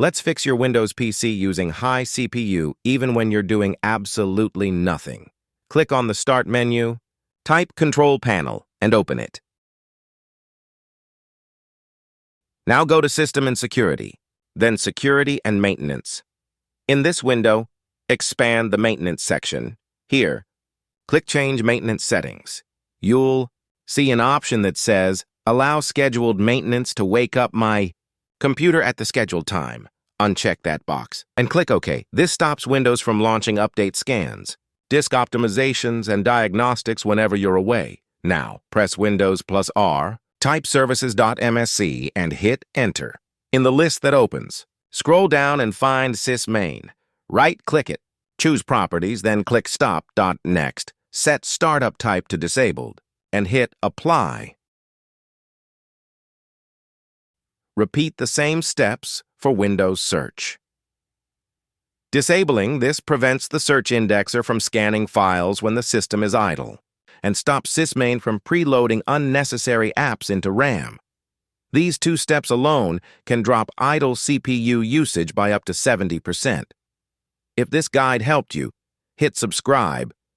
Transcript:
Let's fix your Windows PC using high CPU even when you're doing absolutely nothing. Click on the Start menu, type Control Panel, and open it. Now go to System and Security, then Security and Maintenance. In this window, expand the Maintenance section. Here, click Change Maintenance Settings. You'll see an option that says, Allow scheduled maintenance to wake up my computer at the scheduled time. Uncheck that box and click OK. This stops Windows from launching update scans, disk optimizations, and diagnostics whenever you're away. Now, press Windows plus R, type services.msc, and hit Enter. In the list that opens, scroll down and find sysmain. Right-click it, choose Properties, then click Stop.next, set Startup Type to Disabled, and hit Apply. Repeat the same steps for Windows Search. Disabling this prevents the search indexer from scanning files when the system is idle, and stops sysmain from preloading unnecessary apps into RAM. These two steps alone can drop idle CPU usage by up to 70%. If this guide helped you, hit subscribe